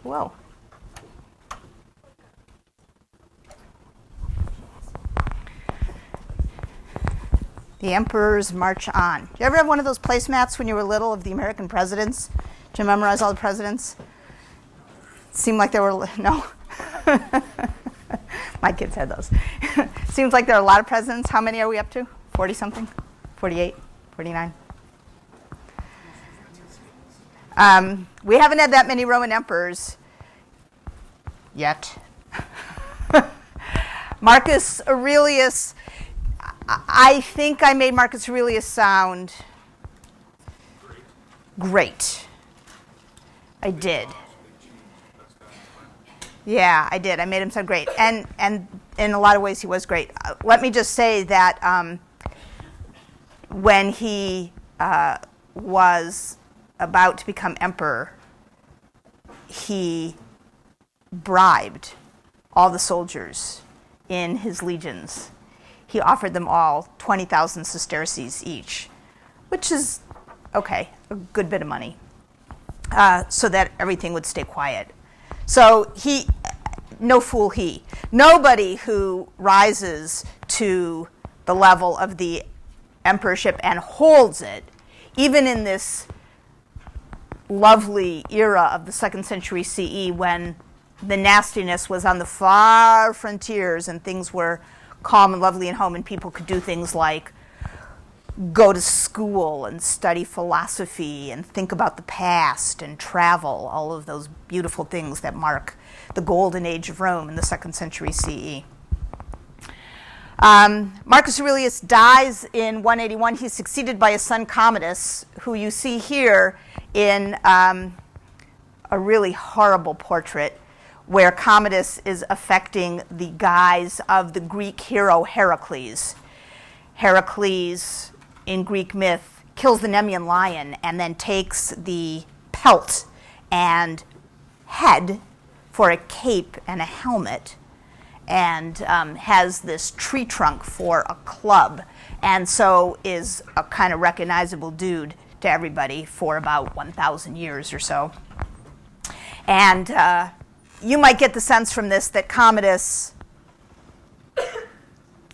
Whoa. The Emperors March On. Did you ever have one of those placemats when you were little of the American presidents? Did you memorize all the presidents? Seemed like there were, no. My kids had those. Seems like there are a lot of presidents. How many are we up to? 40-something? 48? 49? We haven't had that many Roman emperors yet. Marcus Aurelius, I think I made Marcus Aurelius sound great. I did. Yeah, I did. I made him sound great. And in a lot of ways, he was great. Let me just say that when he was about to become emperor, he bribed all the soldiers in his legions. He offered them all 20,000 sesterces each, which is, okay, a good bit of money, so that everything would stay quiet. So he, no fool he. Nobody who rises to the level of the emperorship and holds it, even in this lovely era of the 2nd century CE when the nastiness was on the far frontiers and things were calm and lovely and home and people could do things like go to school and study philosophy and think about the past and travel, all of those beautiful things that mark the golden age of Rome in the 2nd century CE. Marcus Aurelius dies in 181. He's succeeded by his son Commodus, who you see here in a really horrible portrait where Commodus is affecting the guise of the Greek hero Heracles. Heracles, in Greek myth, kills the Nemean lion and then takes the pelt and head for a cape and a helmet, and has this tree trunk for a club, and so is a kind of recognizable dude to everybody for about 1,000 years or so. And you might get the sense from this that Commodus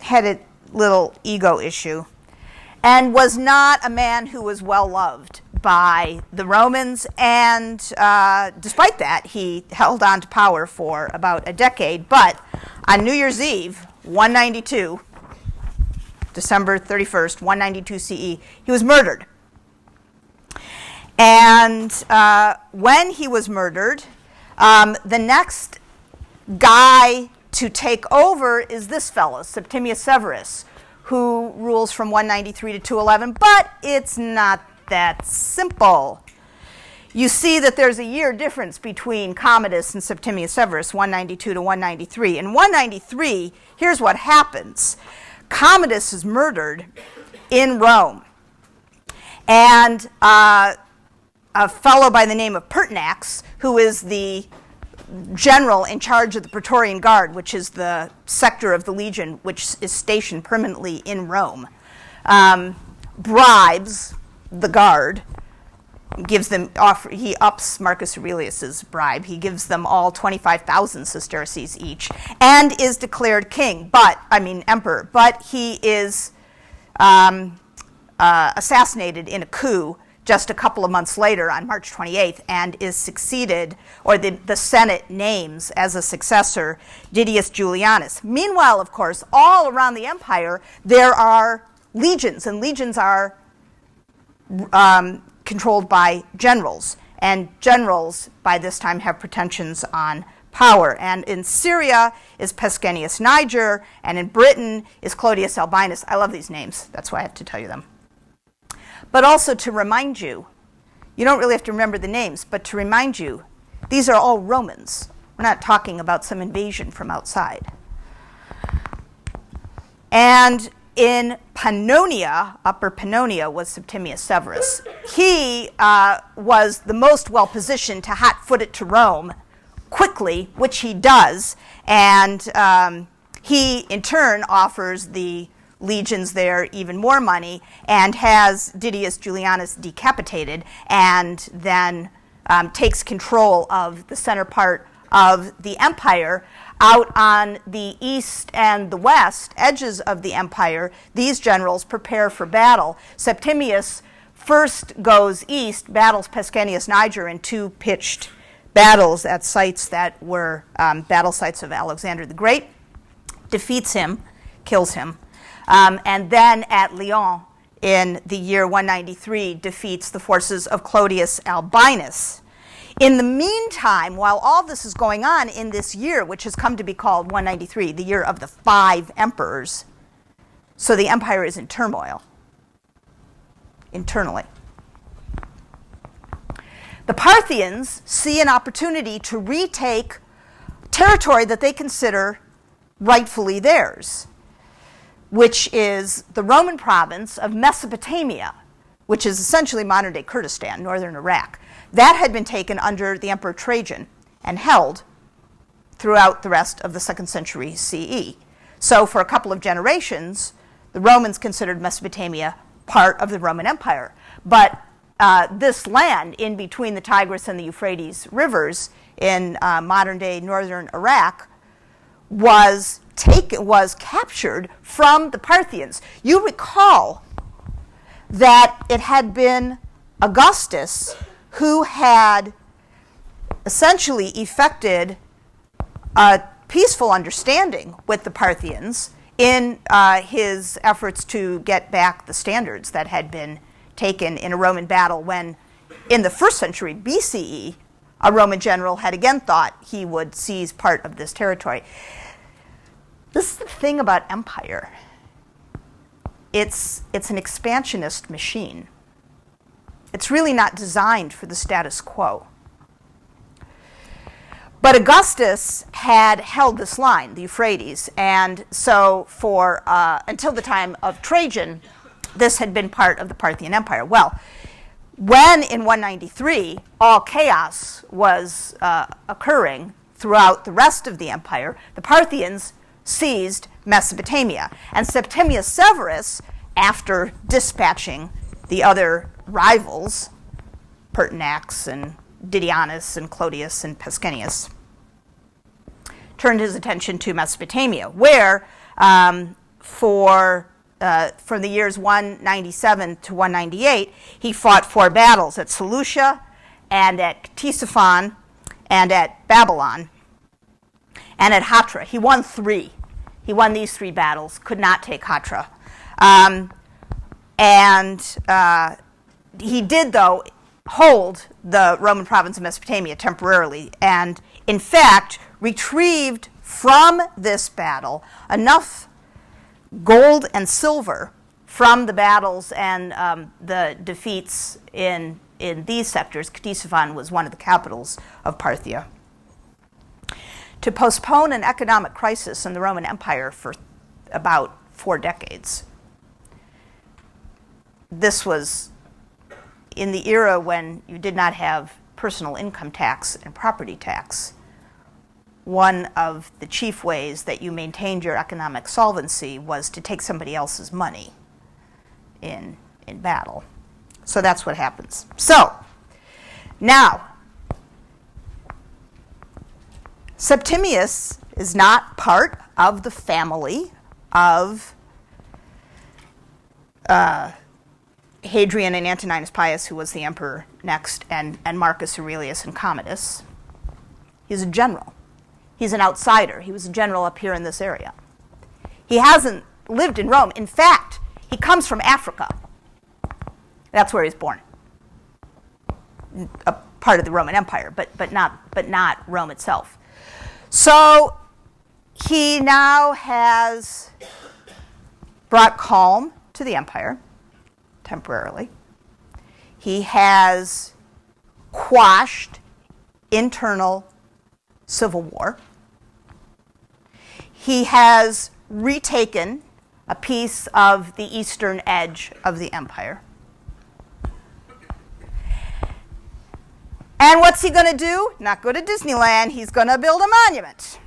had a little ego issue and was not a man who was well loved by the Romans, and despite that, he held on to power for about a decade. But on New Year's Eve, 192, December 31st, 192 CE, he was murdered. And when he was murdered, the next guy to take over is this fellow, Septimius Severus, who rules from 193 to 211, but it's not that simple. You see that there's a year difference between Commodus and Septimius Severus, 192 to 193. In 193, here's what happens. Commodus is murdered in Rome, and a fellow by the name of Pertinax, who is the general in charge of the Praetorian Guard, which is the sector of the legion which is stationed permanently in Rome, bribes the guard, gives them he ups Marcus Aurelius's bribe. He gives them all 25,000 sesterces each, and is declared emperor. But he is assassinated in a coup just a couple of months later on March 28th, and is succeeded, or the Senate names as a successor, Didius Julianus. Meanwhile, of course, all around the empire, there are legions, and legions are controlled by generals, and generals by this time have pretensions on power. And in Syria is Pescennius Niger, and in Britain is Clodius Albinus. I love these names, that's why I have to tell you them. But also to remind you, you don't really have to remember the names, but to remind you, these are all Romans. We're not talking about some invasion from outside. And in Pannonia, Upper Pannonia, was Septimius Severus. He was the most well-positioned to hot-foot it to Rome quickly, which he does, and he, in turn, offers the legions there even more money and has Didius Julianus decapitated, and then takes control of the center part of the empire. Out on the east and the west edges of the empire, these generals prepare for battle. Septimius first goes east, battles Pescennius Niger in 2 pitched battles at sites that were battle sites of Alexander the Great, defeats him, kills him, and then at Lyon in the year 193 defeats the forces of Clodius Albinus. In the meantime, while all this is going on in this year, which has come to be called 193, the year of the 5 emperors, so the empire is in turmoil internally. The Parthians see an opportunity to retake territory that they consider rightfully theirs, which is the Roman province of Mesopotamia, which is essentially modern-day Kurdistan, northern Iraq. That had been taken under the Emperor Trajan and held throughout the rest of the 2nd century CE. So for a couple of generations, the Romans considered Mesopotamia part of the Roman Empire. But this land in between the Tigris and the Euphrates rivers in modern-day northern Iraq was captured from the Parthians. You recall that it had been Augustus who had essentially effected a peaceful understanding with the Parthians in his efforts to get back the standards that had been taken in a Roman battle when, in the 1st century BCE, a Roman general had again thought he would seize part of this territory. This is the thing about empire. It's an expansionist machine. It's really not designed for the status quo. But Augustus had held this line, the Euphrates, and so for until the time of Trajan, this had been part of the Parthian Empire. Well, when in 193 all chaos was occurring throughout the rest of the empire, the Parthians seized Mesopotamia. And Septimius Severus, after dispatching the other rivals, Pertinax and Didianus and Clodius and Pescennius, turned his attention to Mesopotamia, where from the years 197 to 198, he fought 4 battles at Seleucia and at Ctesiphon and at Babylon and at Hatra. He won 3. He won these 3 battles, could not take Hatra. He did, though, hold the Roman province of Mesopotamia temporarily, and in fact retrieved from this battle enough gold and silver from the battles and the defeats in these sectors. Ctesiphon was one of the capitals of Parthia, to postpone an economic crisis in the Roman Empire for about 4 decades. This was in the era when you did not have personal income tax and property tax. One of the chief ways that you maintained your economic solvency was to take somebody else's money in battle. So that's what happens. So now, Septimius is not part of the family of Hadrian and Antoninus Pius, who was the emperor next, and Marcus Aurelius and Commodus. He's a general. He's an outsider. He was a general up here in this area. He hasn't lived in Rome. In fact, he comes from Africa. That's where he's born. A part of the Roman Empire, but not Rome itself. So he now has brought calm to the empire temporarily. He has quashed internal civil war. He has retaken a piece of the eastern edge of the empire. And what's he going to do? Not go to Disneyland. He's going to build a monument,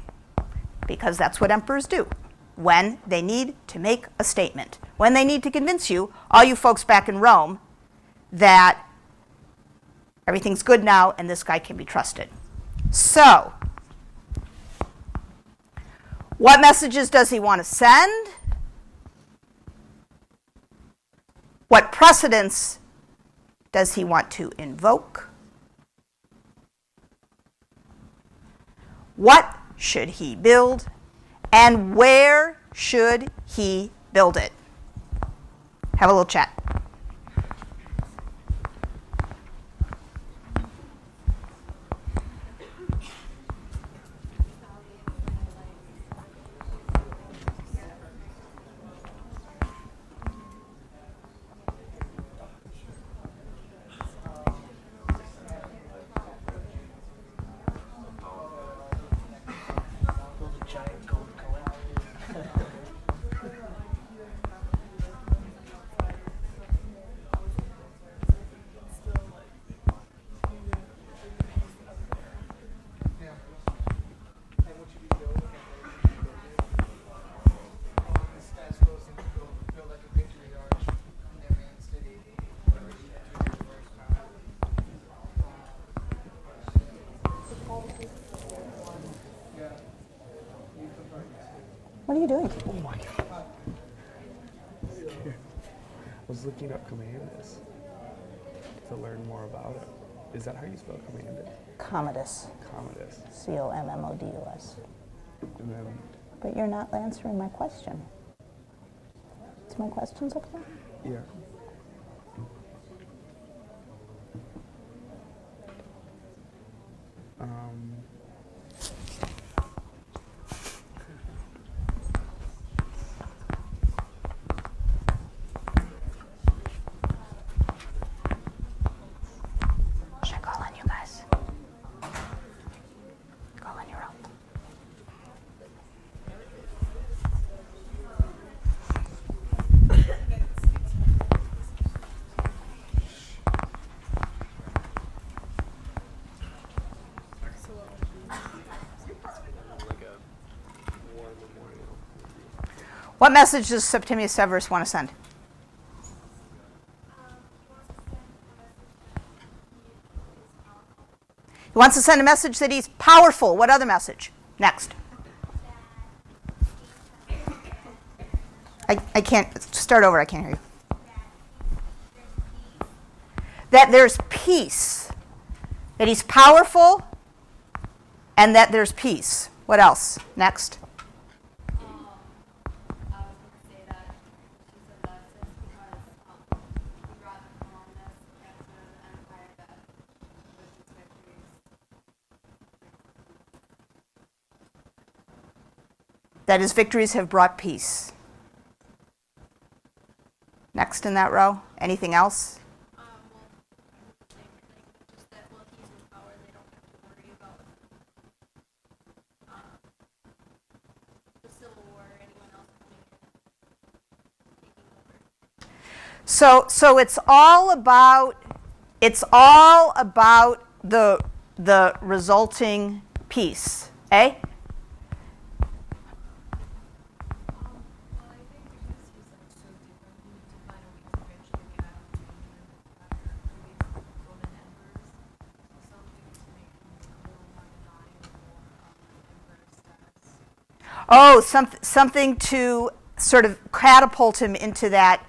because that's what emperors do when they need to make a statement, when they need to convince you, all you folks back in Rome, that Everything's good now, and this guy can be trusted. So, what messages does he want to send? What precedents does he want to invoke? What should he build? And where should he build it? Have a little chat. What are you doing? Oh my god. I was looking up Commodus to learn more about it. Is that how you spell Commodus? Commodus. Commodus. Commodus. And then, But you're not answering my question. Is my questions up there? yeah. Should I call on you guys? Call on your own. What message does Septimius Severus want to send? He wants to send a message that he's powerful. What other message? Next. I can't, start over, I can't hear you. That there's peace. That he's powerful and that there's peace. What else? Next. That his victories have brought peace. Next in that row. Anything else? Just that while he's in power, they don't have to worry about the Civil War or anyone else coming in and taking over. So it's all about the resulting peace, eh? Oh, something to sort of catapult him into that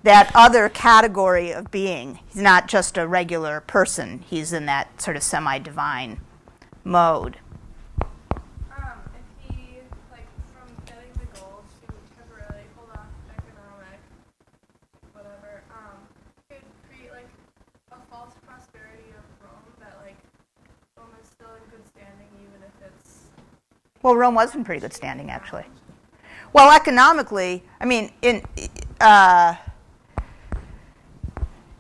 other category of being. He's not just a regular person. He's in that sort of semi-divine mode. If he, like, from getting the gold to temporarily hold off economic, whatever, could create, like, a false prosperity of Rome that, like, Rome is still in good standing even if it's... Well, Rome was in pretty good standing, actually. Well, economically, I mean,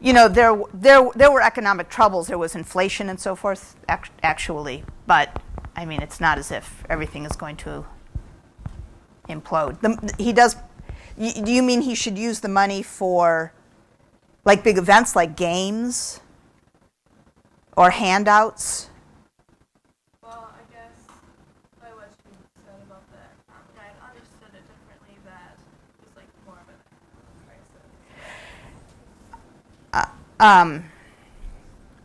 there were economic troubles. There was inflation and so forth, actually. But, I mean, it's not as if everything is going to implode. Do you mean he should use the money for, like, big events like games or handouts? Well, I guess by what you said about that, I understood it differently that it was, like, more of an crisis.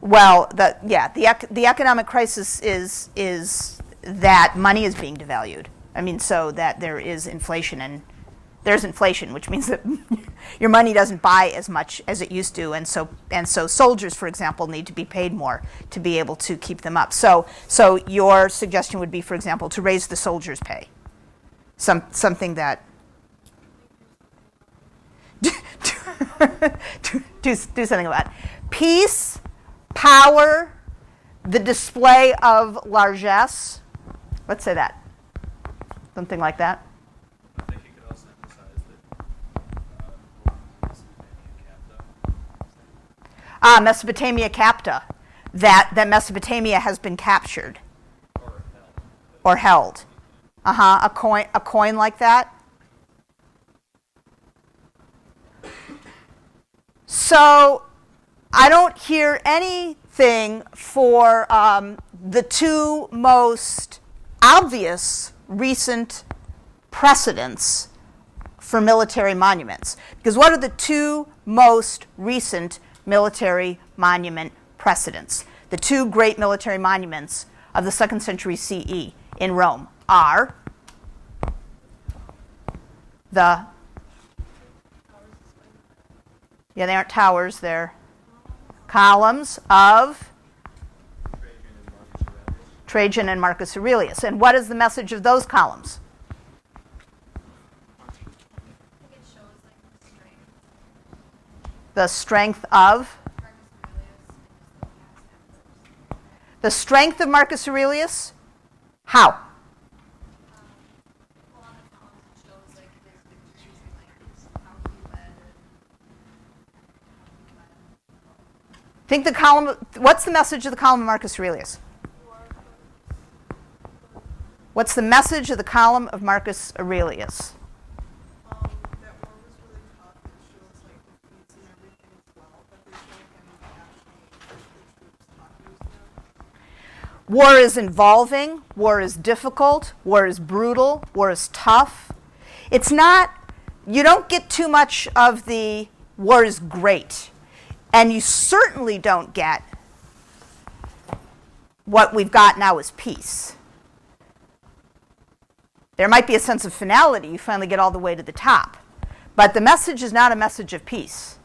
Well, the economic crisis is that money is being devalued. I mean, so that there is inflation, and there's inflation, which means that your money doesn't buy as much as it used to, and so soldiers, for example, need to be paid more to be able to keep them up. So your suggestion would be, for example, to raise the soldiers' pay, something that do something about it. Peace, power, the display of largesse. Let's say that. Something like that. I think you could also emphasize that Mesopotamia capta. That Mesopotamia has been captured. Or held. A coin like that. So I don't hear anything for the two most obvious recent precedents for military monuments. Because what are the two most recent military monument precedents? The two great military monuments of the 2nd century CE in Rome are they aren't towers, they're columns of Trajan and Marcus Aurelius. And what is the message of those columns? The strength of? The strength of Marcus Aurelius? How? Think the column, what's the message of the column of Marcus Aurelius? What's the message of the column of Marcus Aurelius? That war was really tough. It shows like defeats and everything as well, but there's like actually the troops talking. War is involving, war is difficult, war is brutal, war is tough. It's not, you don't get too much of the war is great. And you certainly don't get what we've got now is peace. There might be a sense of finality. You finally get all the way to the top. But the message is not a message of peace.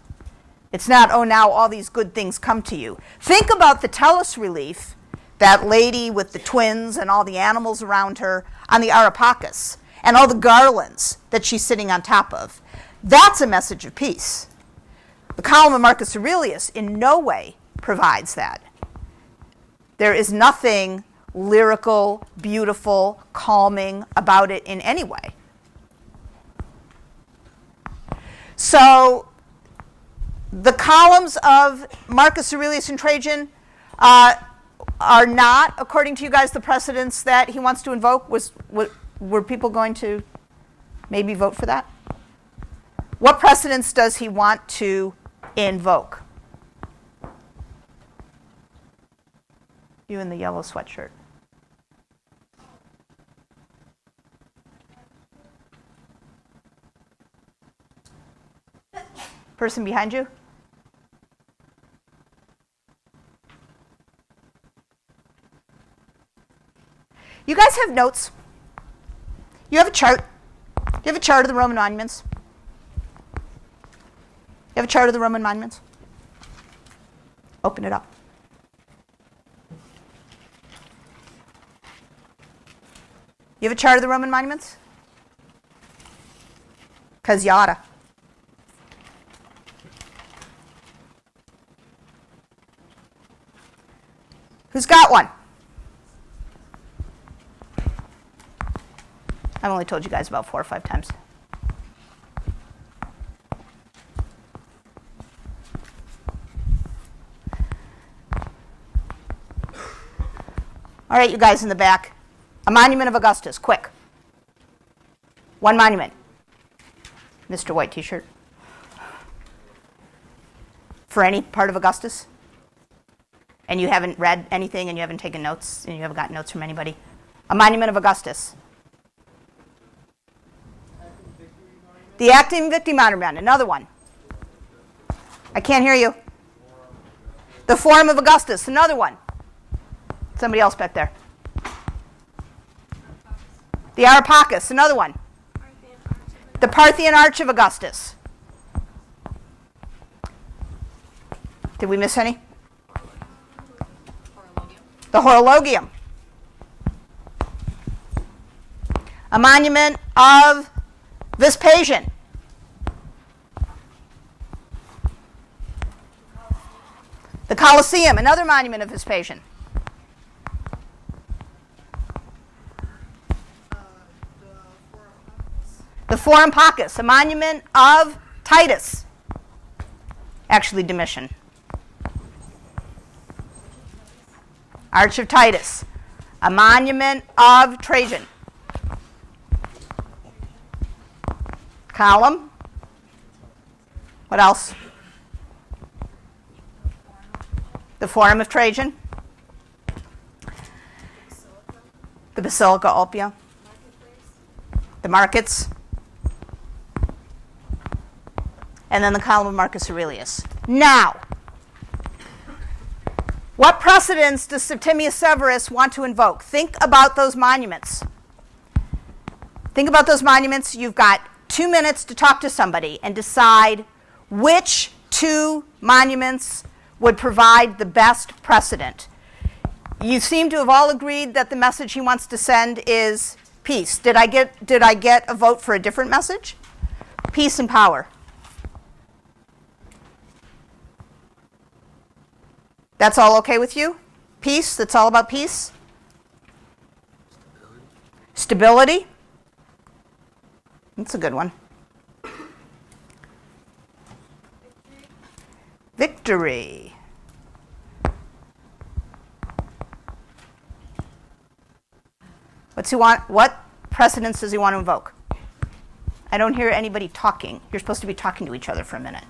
It's not, oh, now all these good things come to you. Think about the Tellus relief, that lady with the twins and all the animals around her on the Areopagus, and all the garlands that she's sitting on top of. That's a message of peace. The column of Marcus Aurelius in no way provides that. There is nothing lyrical, beautiful, calming about it in any way. So the columns of Marcus Aurelius and Trajan are not, according to you guys, the precedents that he wants to invoke. Were people going to maybe vote for that? What precedents does he want to invoke? You in the yellow sweatshirt. Person behind you? You guys have notes. You have a chart. You have a chart of the Roman monuments. You have a chart of the Roman monuments? Open it up. You have a chart of the Roman monuments? Because you oughta. Who's got one? I've only told you guys about 4 or 5 times. All right, you guys in the back. A monument of Augustus, quick. One monument. Mr. White T-shirt. For any part of Augustus? And you haven't read anything and you haven't taken notes and you haven't gotten notes from anybody? A monument of Augustus. The Actium Victi Monument, another one. I can't hear you. The Forum of Augustus, another one. Somebody else back there. The Areopagus, another one. The Parthian Arch of Augustus. Did we miss any? The Horologium. A monument of Vespasian. The Colosseum, another monument of Vespasian. The Forum Pacus, a monument of Titus. Actually, Domitian. Arch of Titus, a monument of Trajan. Column. What else? The Forum of Trajan. The Basilica Oppia. The markets. And then the column of Marcus Aurelius. Now, what precedents does Septimius Severus want to invoke? Think about those monuments. Think about those monuments. You've got 2 minutes to talk to somebody and decide which 2 monuments would provide the best precedent. You seem to have all agreed that the message he wants to send is peace. Did I get a vote for a different message? Peace and power. That's all okay with you? Peace, that's all about peace? Stability. That's a good one. Victory. What's he want? What precedents does he want to invoke? I don't hear anybody talking. You're supposed to be talking to each other for a minute.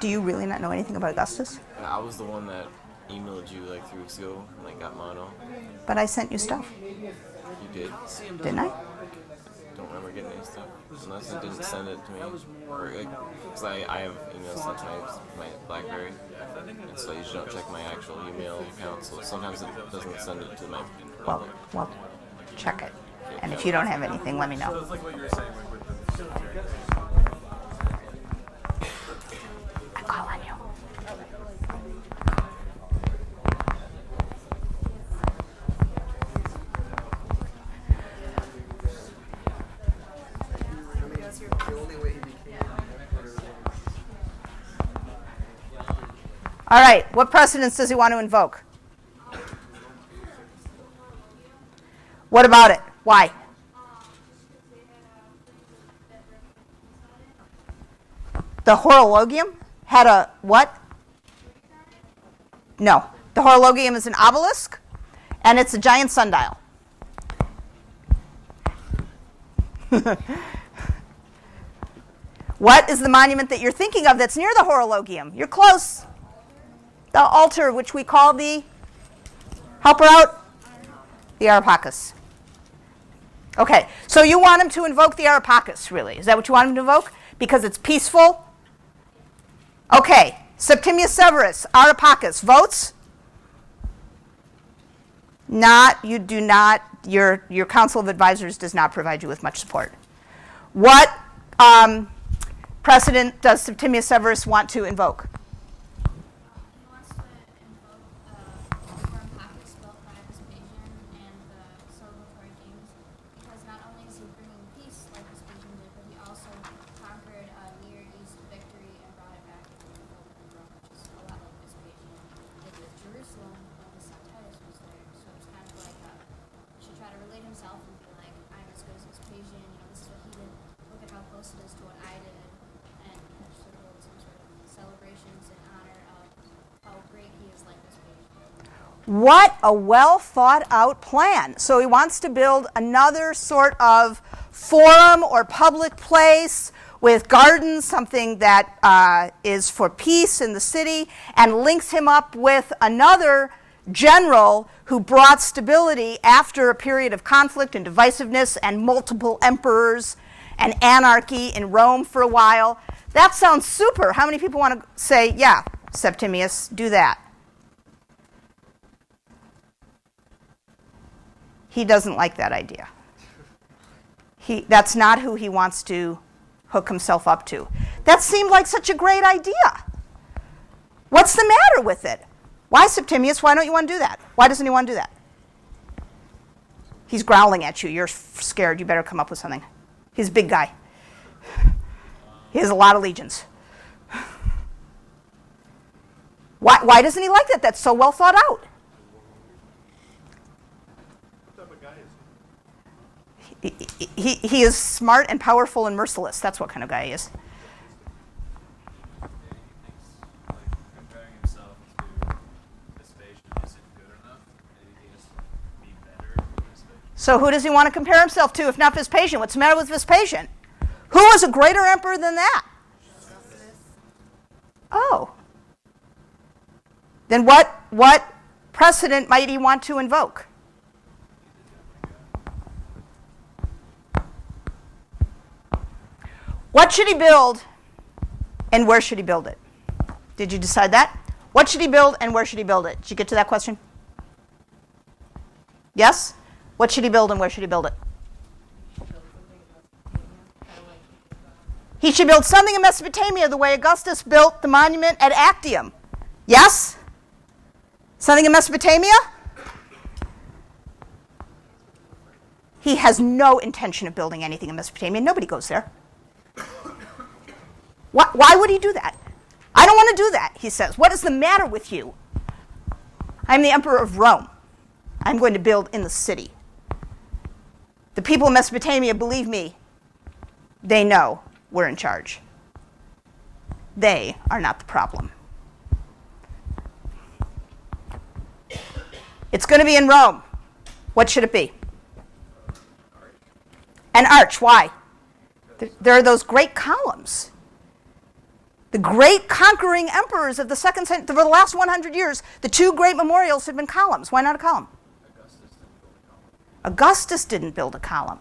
Do you really not know anything about Augustus? I was the one that emailed you like 3 weeks ago and like got mono. But I sent you stuff. You did? Didn't I? Don't remember getting any stuff. Unless you didn't send it to me. Or like, because I have emails sent to my BlackBerry. And so I usually don't check my actual email account. So sometimes it doesn't send it to my public. Well, check it. And if you don't have anything, let me know. It's like what you were saying, like with the I call on you. All right, what precedents does he want to invoke? What about it? Why? The Horologium had a what? No. The Horologium is an obelisk, and it's a giant sundial. What is the monument that you're thinking of that's near the Horologium? You're close. The altar, which we call the, help her out, the Areopagus. Okay, so you want him to invoke the Areopagus, really. Is that what you want him to invoke? Because it's peaceful? Okay, Septimius Severus, Areopagus, votes? Not, you do not, your Council of Advisors does not provide you with much support. What precedent does Septimius Severus want to invoke? He wants to invoke the Forum Pacus built by Vespasian and the celebratory games, because not only is he bringing peace like Vespasian did, but he also conquered Near East victory and brought it back into the fold of Rome, which is a lot like Vespasian did with Jerusalem when his son Titus was there. So it's kind of like he should try to relate himself and be like, I'm as good as Vespasian, this is what he did, look at how close it is to what I did, and sort of hold some sort of celebration, What a well thought out plan. So he wants to build another sort of forum or public place with gardens, something that is for peace in the city, and links him up with another general who brought stability after a period of conflict and divisiveness and multiple emperors and anarchy in Rome for a while. That sounds super. How many people want to say, yeah, Septimius, do that? He doesn't like that idea. That's not who he wants to hook himself up to. That seemed like such a great idea. What's the matter with it? Why, Septimius, why don't you want to do that? Why doesn't he want to do that? He's growling at you. You're scared. You better come up with something. He's a big guy. He has a lot of legions. Why doesn't he like that? That's so well thought out. He is smart and powerful and merciless. That's what kind of guy he is. Comparing himself to Vespasian isn't good enough. Maybe he has to be better than Vespasian. So who does he want to compare himself to if not Vespasian? What's the matter with Vespasian? Who was a greater emperor than that? Oh. Then what precedent might he want to invoke? What should he build and where should he build it? Did you decide that? What should he build and where should he build it? Did you get to that question? Yes? What should he build and where should he build it? He should build something in Mesopotamia the way Augustus built the monument at Actium. Yes? Something in Mesopotamia? He has no intention of building anything in Mesopotamia. Nobody goes there. Why would he do that? I don't want to do that, he says. What is the matter with you? I'm the emperor of Rome. I'm going to build in the city. The people of Mesopotamia, believe me, they know we're in charge. They are not the problem. It's going to be in Rome. What should it be? An arch. Why? There are those great columns. The great conquering emperors of the second century, for the last 100 years, the two great memorials have been columns. Why not a column? Augustus didn't build a column.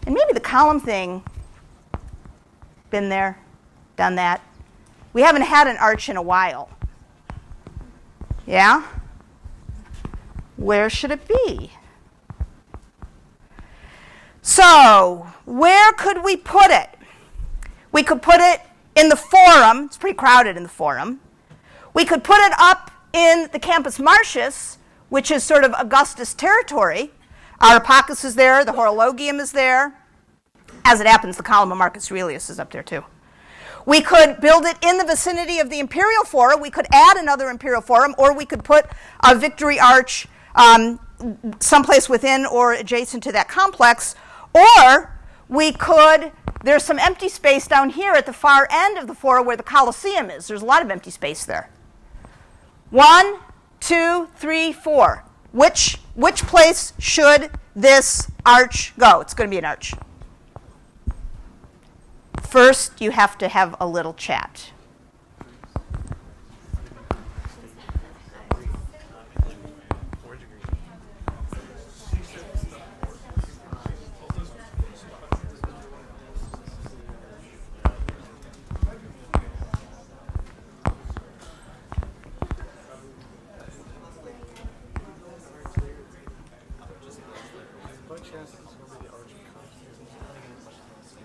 And maybe the column thing, been there, done that. We haven't had an arch in a while. Yeah? Where should it be? So, where could we put it? We could put it in the forum. It's pretty crowded in the forum. We could put it up in the Campus Martius, which is sort of Augustus territory. Areopagus is there. The Horologium is there. As it happens, the column of Marcus Aurelius is up there too. We could build it in the vicinity of the Imperial Forum. We could add another Imperial Forum, or we could put a Victory Arch someplace within or adjacent to that complex. Or we could, there's some empty space down here at the far end of the Forum where the Colosseum is. There's a lot of empty space there. 1, 2, 3, 4. Which place should this arch go? It's going to be an arch. First, you have to have a little chat.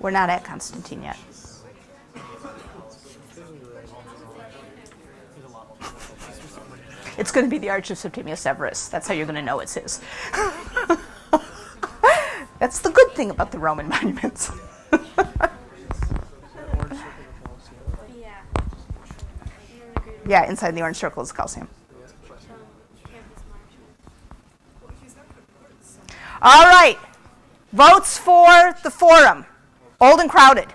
We're not at Constantine yet. It's going to be the Arch of Septimius Severus. That's how you're going to know it's his. That's the good thing about the Roman monuments. Yeah, inside the orange circle is the Colosseum. All right. Votes for the Forum. Old and crowded.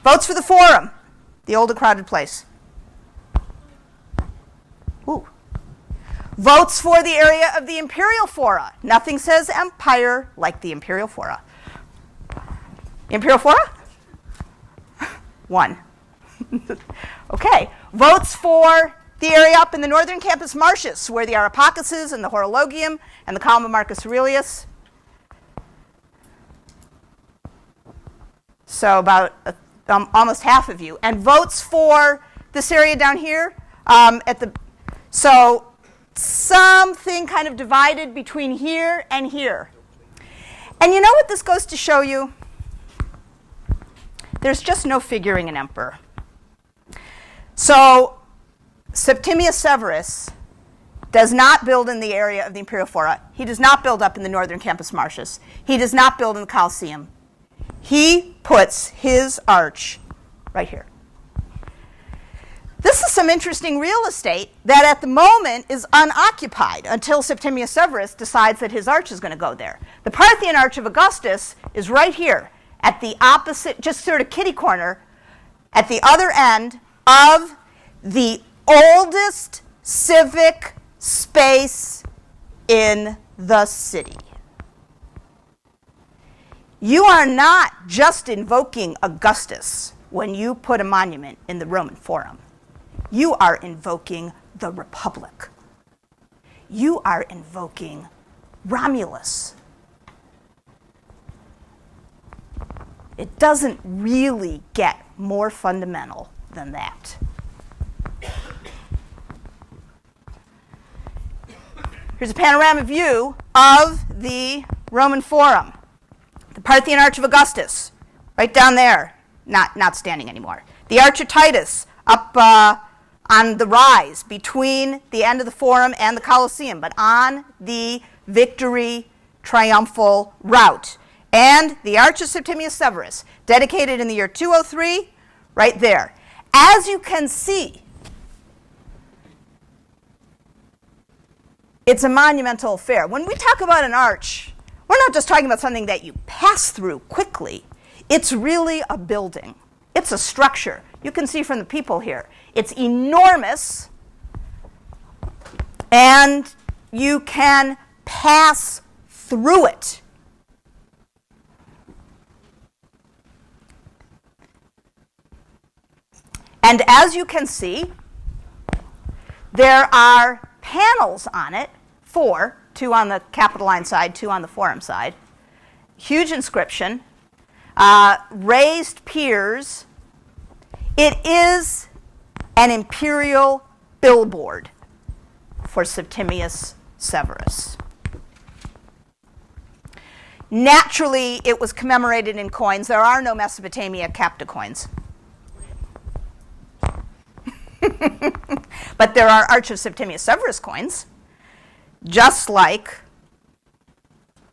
Votes for the Forum. The old and crowded place. Ooh, Votes for the area of the imperial fora. Nothing says empire like the imperial fora. Imperial fora? 1. Okay. Votes for the area up in the northern campus Martius, where the Areopagus and the Horologium and the column of Marcus Aurelius. So about almost half of you. And votes for this area down here so something kind of divided between here and here. And you know what this goes to show you? There's just no figuring an emperor. So Septimius Severus does not build in the area of the imperial fora. He does not build up in the northern campus Martius. He does not build in the Colosseum. He puts his arch right here. This is some interesting real estate that at the moment is unoccupied until Septimius Severus decides that his arch is going to go there. The Parthian Arch of Augustus is right here at the opposite, just sort of kitty corner, at the other end of the oldest civic space in the city. You are not just invoking Augustus when you put a monument in the Roman Forum. You are invoking the Republic. You are invoking Romulus. It doesn't really get more fundamental than that. Here's a panorama view of the Roman Forum. The Parthian Arch of Augustus, right down there, not standing anymore. The Arch of Titus, up on the rise between the end of the Forum and the Colosseum, but on the victory triumphal route. And the Arch of Septimius Severus, dedicated in the year 203, right there. As you can see, it's a monumental affair. When we talk about an arch, we're not just talking about something that you pass through quickly. It's really a building. It's a structure. You can see from the people here. It's enormous, and you can pass through it. And as you can see, there are panels on it, 4, 2 on the Capitoline side, 2 on the Forum side. Huge inscription, raised piers. It is an imperial billboard for Septimius Severus. Naturally, it was commemorated in coins. There are no Mesopotamia capta coins. But there are Arch of Septimius Severus coins, just like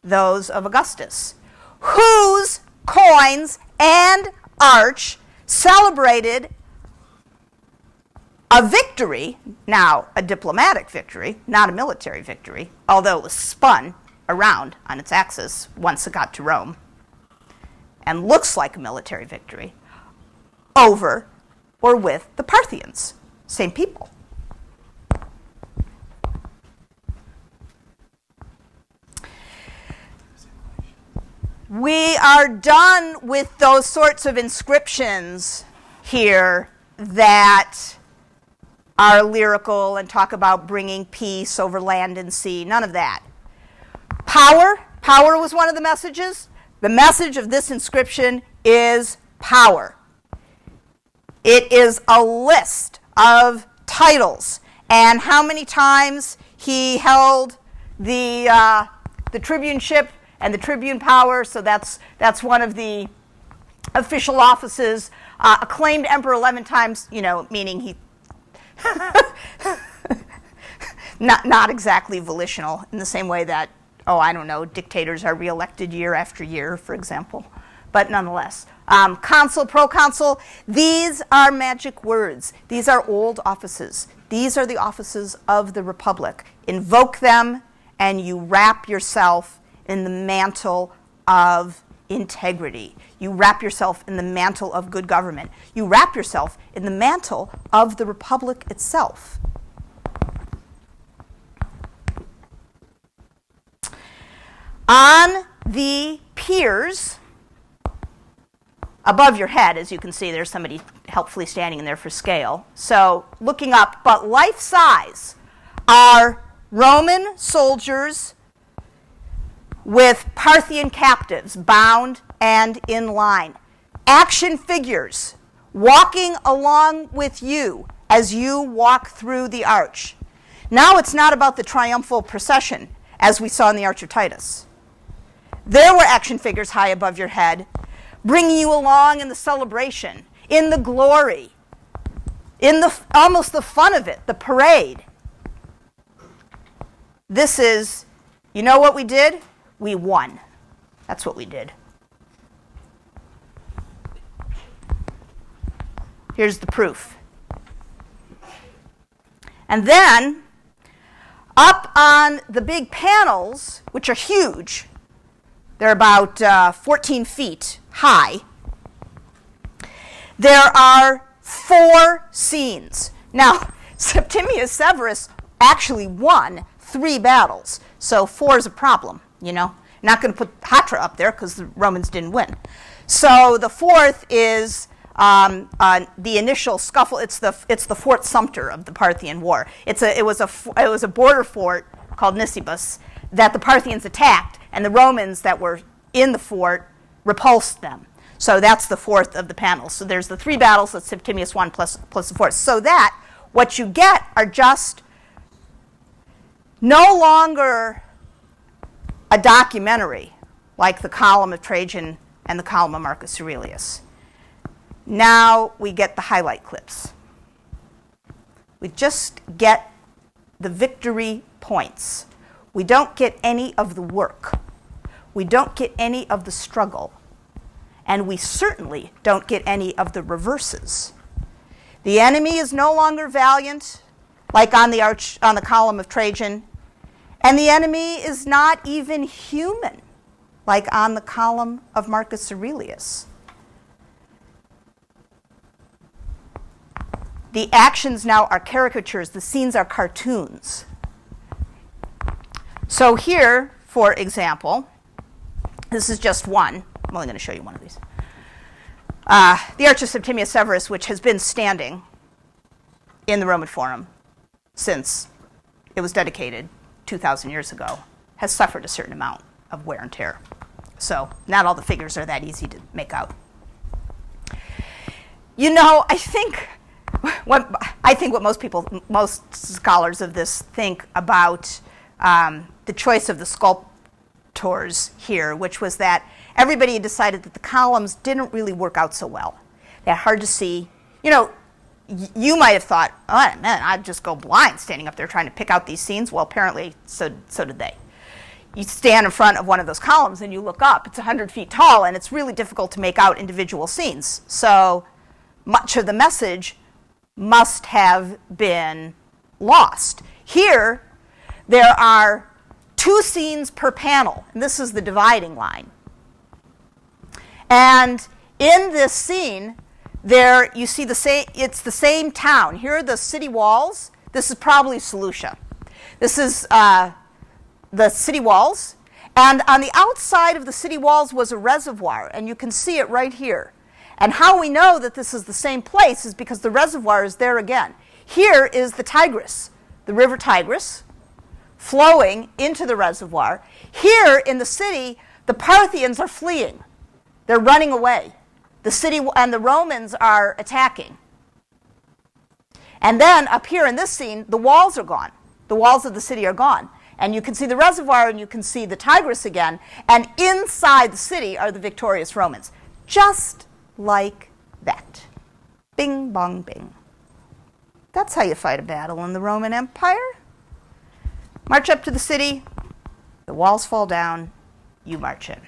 those of Augustus, whose coins and arch celebrated a victory, now a diplomatic victory, not a military victory, although it was spun around on its axis once it got to Rome, and looks like a military victory, over or with the Parthians, same people. We are done with those sorts of inscriptions here that are lyrical and talk about bringing peace over land and sea. None of that. Power was one of the messages. The message of this inscription is power. It is a list of titles and how many times he held the tribuneship and the tribune power. So that's one of the official offices. Acclaimed emperor 11 times, meaning he not exactly volitional in the same way that, dictators are reelected year after year, for example. But nonetheless, consul, proconsul, these are magic words. These are old offices. These are the offices of the Republic. Invoke them, and you wrap yourself in the mantle of integrity. You wrap yourself in the mantle of good government. You wrap yourself in the mantle of the Republic itself. On the piers above your head, as you can see, there's somebody helpfully standing in there for scale. So looking up, but life size, are Roman soldiers with Parthian captives bound and in line. Action figures walking along with you as you walk through the arch. Now it's not about the triumphal procession as we saw in the Arch of Titus. There were action figures high above your head, bringing you along in the celebration, in the glory, in the almost the fun of it, the parade. This is, you know what we did? We won. That's what we did. Here's the proof. And then, up on the big panels, which are huge, they're about 14 feet high, there are 4 scenes. Now, Septimius Severus actually won 3 battles, so 4 is a problem, you know. Not going to put Hatra up there because the Romans didn't win. So the 4th is the initial scuffle. It's the Fort Sumter of the Parthian War. It was a border fort called Nisibis that the Parthians attacked, and the Romans that were in the fort repulsed them. So that's the 4th of the panels. So there's the 3 battles that Septimius won plus the 4th. So that what you get are just no longer a documentary like the column of Trajan and the column of Marcus Aurelius. Now we get the highlight clips. We just get the victory points. We don't get any of the work. We don't get any of the struggle. And we certainly don't get any of the reverses. The enemy is no longer valiant, like on the column of Trajan, and the enemy is not even human, like on the column of Marcus Aurelius. The actions now are caricatures. The scenes are cartoons. So here, for example, this is just one. I'm only going to show you one of these. The Arch of Septimius Severus, which has been standing in the Roman Forum since it was dedicated 2,000 years ago, has suffered a certain amount of wear and tear. So not all the figures are that easy to make out. You know, I think what most scholars of this think about the choice of the sculptors here, which was that everybody decided that the columns didn't really work out so well. They're hard to see. You know, you might have thought, oh man, I'd just go blind standing up there trying to pick out these scenes. Well, apparently, so did they. You stand in front of one of those columns and you look up. It's 100 feet tall, and it's really difficult to make out individual scenes. So much of the message must have been lost. Here, there are 2 scenes per panel, and this is the dividing line. And in this scene, there you see it's the same town. Here are the city walls. This is probably Seleucia. This is the city walls. And on the outside of the city walls was a reservoir, and you can see it right here. And how we know that this is the same place is because the reservoir is there again. Here is the Tigris, the river Tigris, flowing into the reservoir. Here in the city, the Parthians are fleeing. They're running away. The city and the Romans are attacking. And then up here in this scene, the walls are gone. The walls of the city are gone. And you can see the reservoir and you can see the Tigris again. And inside the city are the victorious Romans. Just like that. Bing, bong, bing. That's how you fight a battle in the Roman Empire. March up to the city. The walls fall down. You march in.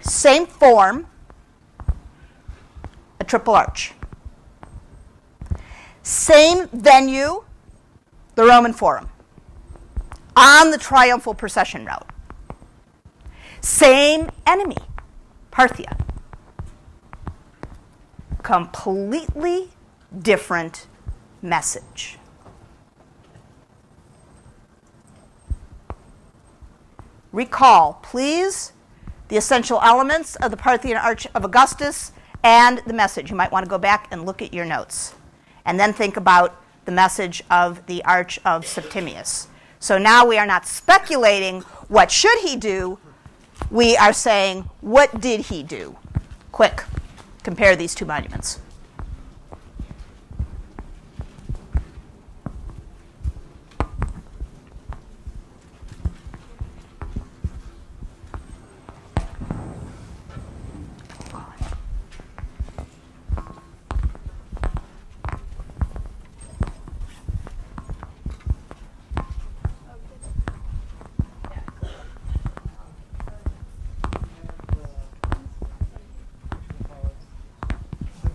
Same form, a triple arch. Same venue, the Roman Forum, on the triumphal procession route. Same enemy, Parthia. Completely different message. Recall, please, the essential elements of the Parthian Arch of Augustus and the message. You might want to go back and look at your notes. And then think about the message of the Arch of Septimius. So now we are not speculating what should he do. We are saying, what did he do? Quick, compare these two monuments.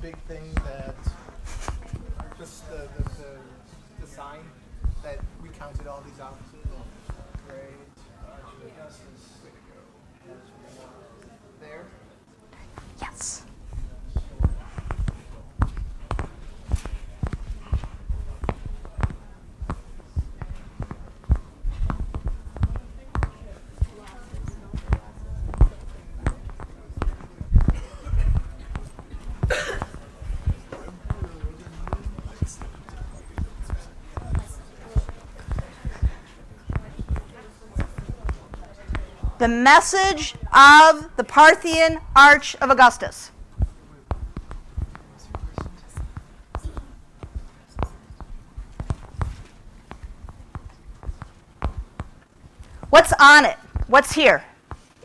Big thing that just the sign that recounted all these offices. Great. Arch of Augustus. Way to go. There. Yes. The message of the Parthian Arch of Augustus. What's on it? What's here?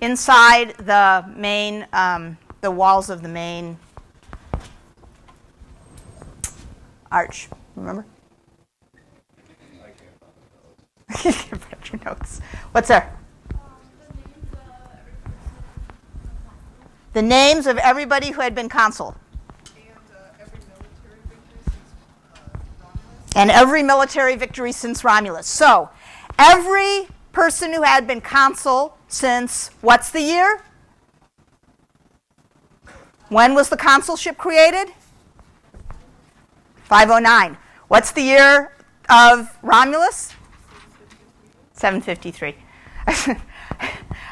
Inside the main, the walls of the main arch. Remember? I can't put your notes. What's there? The names of everybody who had been consul. And every military victory since Romulus. So, every person who had been consul since, what's the year? When was the consulship created? 509. What's the year of Romulus? 753.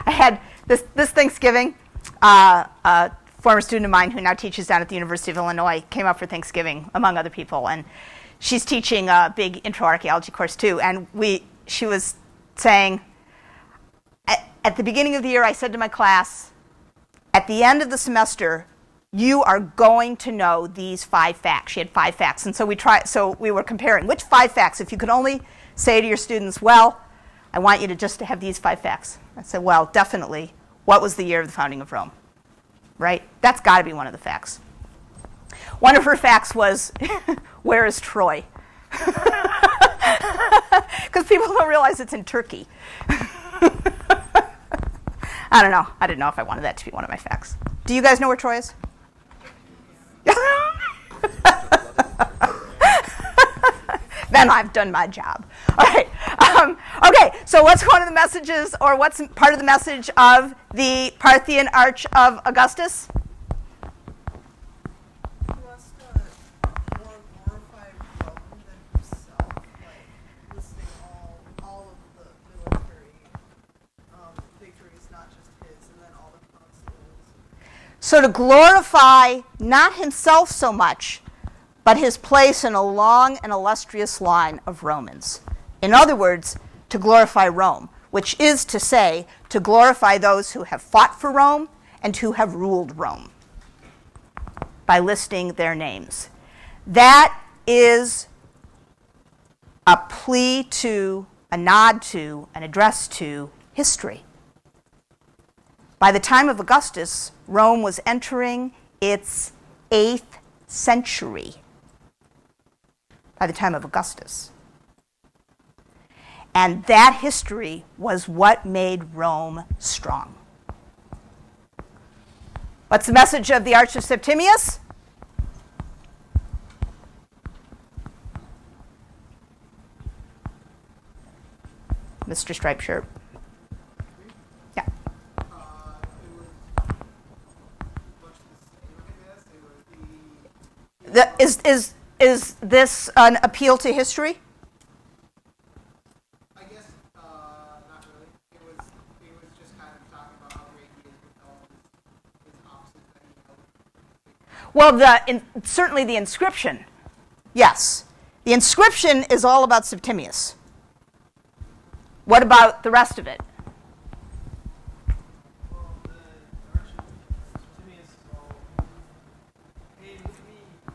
I had this Thanksgiving. A former student of mine who now teaches down at the University of Illinois came up for Thanksgiving, among other people, and she's teaching a big intro archaeology course too. And she was saying, at the beginning of the year, I said to my class, at the end of the semester, you are going to know these 5 facts. She had 5 facts, and so we were comparing which 5 facts. If you could only say to your students, well, I want you to just have these 5 facts. I said, well, definitely. What was the year of the founding of Rome? Right? That's got to be one of the facts. One of her facts was, where is Troy? Because people don't realize it's in Turkey. I don't know. I didn't know if I wanted that to be one of my facts. Do you guys know where Troy is? Then I've done my job. All right. Okay, so what's one of the messages, or what's part of the message of the Parthian Arch of Augustus? He wants to more glorify Rome than himself, like listing all of the military victories, not just his, and then all the consuls. So to glorify not himself so much, but his place in a long and illustrious line of Romans. In other words, to glorify Rome, which is to say, to glorify those who have fought for Rome and who have ruled Rome by listing their names. That is a plea to, a nod to, an address to history. By the time of Augustus, Rome was entering its 8th century. By the time of Augustus. And that history was what made Rome strong. What's the message of the Arch of Septimius? Mr. Striped Shirt. Yeah. Is this an appeal to history? I guess not really. It was just kind of talking about how great he is with all his opposites that he held. Well, certainly the inscription, yes. The inscription is all about Septimius. What about the rest of it? Well, the Arch of Septimius is all, hey, look at me, I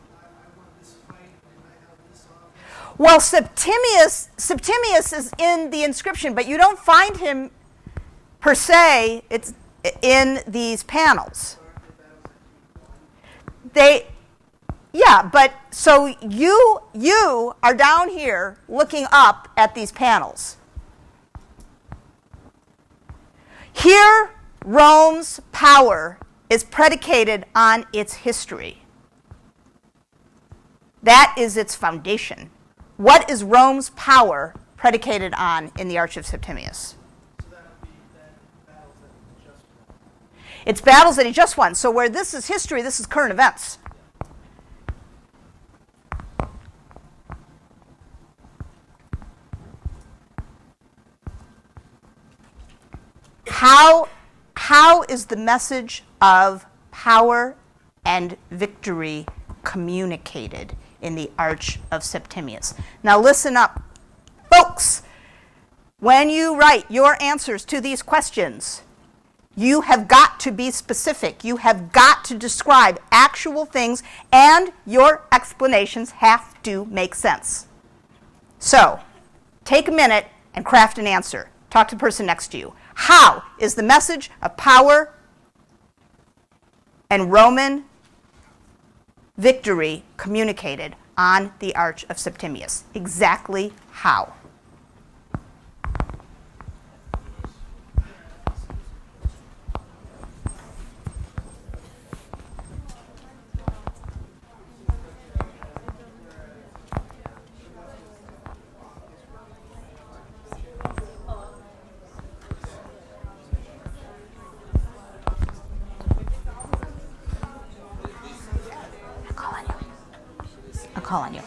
won this fight and I held this office. Well, Septimius is in the inscription, but you don't find him per se. It's in these panels. Yeah, but so you are down here looking up at these panels. Here, Rome's power is predicated on its history. That is its foundation. What is Rome's power predicated on in the Arch of Septimius? So that would be then battles that he just won. It's battles that he just won. So where this is history, this is current events. How is the message of power and victory communicated in the Arch of Septimius? Now listen up, folks. When you write your answers to these questions, you have got to be specific. You have got to describe actual things, and your explanations have to make sense. So, take a minute and craft an answer. Talk to the person next to you. How is the message of power and Roman victory communicated on the Arch of Septimius? Exactly how? I'll call on you.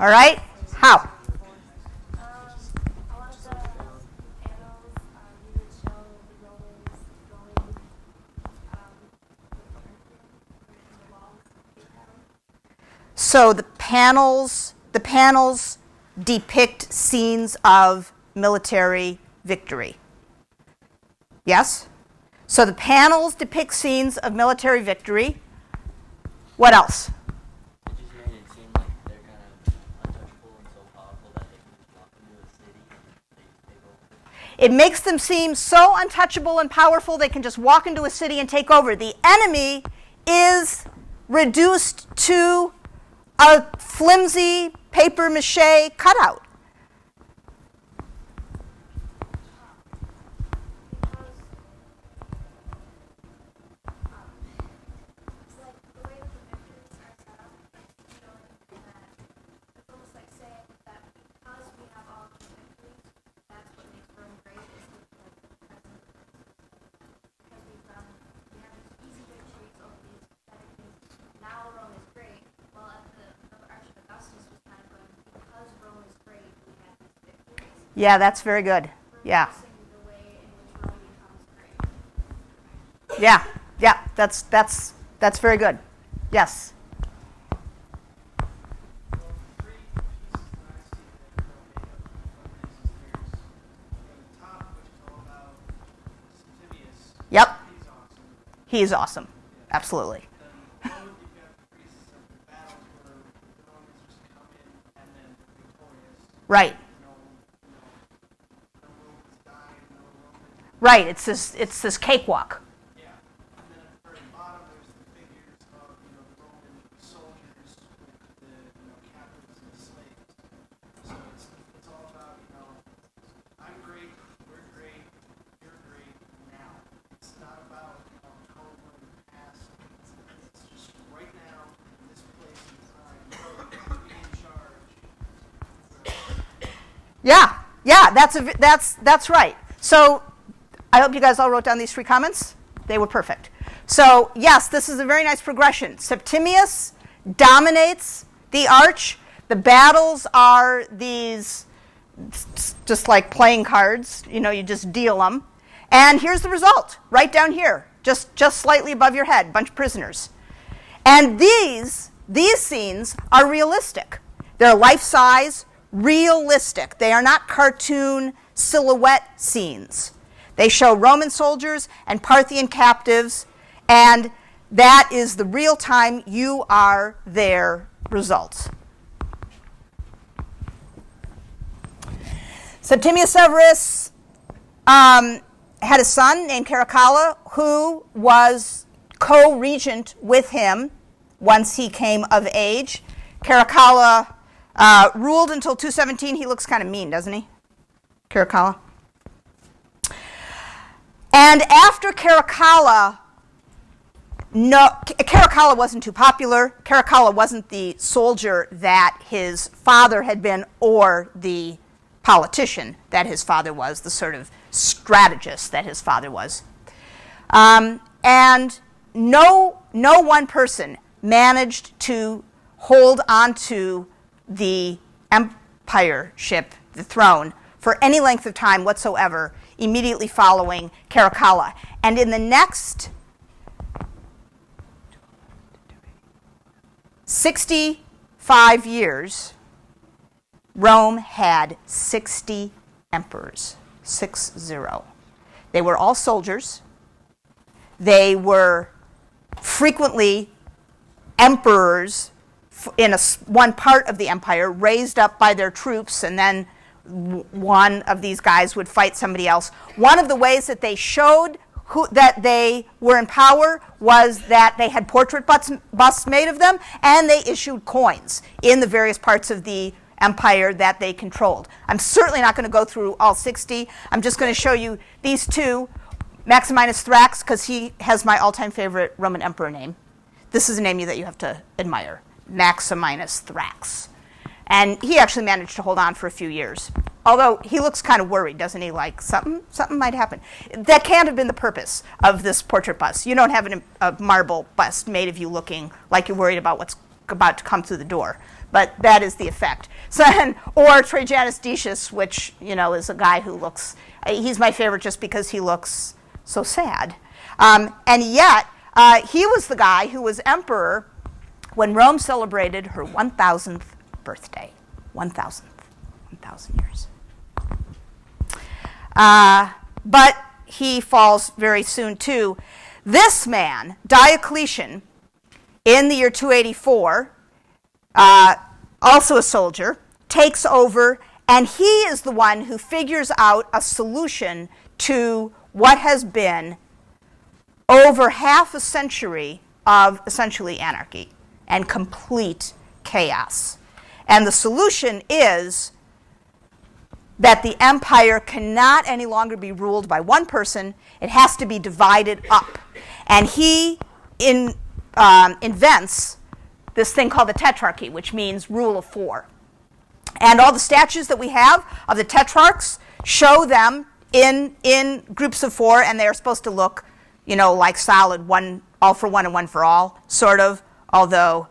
All right? How? A lot of the annals, you would show the Romans going the walls down. So the panels depict scenes of military victory. Yes? So the panels depict scenes of military victory. What else? It just made it seem like they're kind of untouchable and so powerful that they can just walk into a city and they take over. It makes them seem so untouchable and powerful they can just walk into a city and take over. The enemy is reduced to a flimsy papier-mâché cutout. It's like the way that the victories are set up, it's showing that it's almost like saying that because we have all these victories, that's what makes Rome great is the present. Because we have these easy victories over these pathetic things. Now Rome is great. Well, at the Arch of Augustus was kind of going, because Rome is great, we have these victories. Yeah, that's very good. Yeah. Reversing the way in which Rome becomes great. Yeah. That's very good. Yes. Well, three pieces that I see that are made up of this is there's the top, which is all about Septimius. Yep. He's awesome. He's awesome. Absolutely. Then below you've got the priests of the battles where the Romans just come in and then victorious. Right. No Romans dying, no Romans. Right. It's this cakewalk. Yeah. And then at the very bottom there's the figures Yeah, that's right. So I hope you guys all wrote down these 3 comments. They were perfect. So yes, this is a very nice progression. Septimius dominates the Arch. The battles are these, just like playing cards. You know, you just deal them. And here's the result, right down here, just slightly above your head, bunch of prisoners. And these scenes are realistic. They're life-size, realistic. They are not cartoon silhouette scenes. They show Roman soldiers and Parthian captives, and that is the real-time you are there results. Septimius Severus had a son named Caracalla who was co-regent with him once he came of age. Caracalla ruled until 217. He looks kind of mean, doesn't he? Caracalla. And after Caracalla, Caracalla wasn't too popular. Caracalla wasn't the soldier that his father had been or the politician that his father was, the sort of strategist that his father was. And no one person managed to hold onto the empireship, the throne, for any length of time whatsoever immediately following Caracalla. And in the next 65 years, Rome had 60 emperors, 60. They were all soldiers. They were frequently emperors in one part of the empire, raised up by their troops, and then one of these guys would fight somebody else. One of the ways that they showed that they were in power was that they had portrait busts made of them, and they issued coins in the various parts of the empire that they controlled. I'm certainly not going to go through all 60. I'm just going to show you these 2. Maximinus Thrax, because he has my all-time favorite Roman emperor name. This is a name that you have to admire, Maximinus Thrax. And he actually managed to hold on for a few years. Although he looks kind of worried, doesn't he? Like something might happen. That can't have been the purpose of this portrait bust. You don't have a marble bust made of you looking like you're worried about what's about to come through the door. But that is the effect. So, or Trajanus Decius, which, you know, is a guy who looks, he's my favorite just because he looks so sad. And yet, he was the guy who was emperor when Rome celebrated her 1,000th birthday. 1,000 years. But he falls very soon too. This man, Diocletian, in the year 284, also a soldier, takes over, and he is the one who figures out a solution to what has been over half a century of essentially anarchy and complete chaos. And the solution is that the empire cannot any longer be ruled by one person. It has to be divided up. And he invents this thing called the tetrarchy, which means rule of 4. And all the statues that we have of the tetrarchs show them in groups of 4, and they're supposed to look, you know, like solid, one all for one and one for all, sort of, although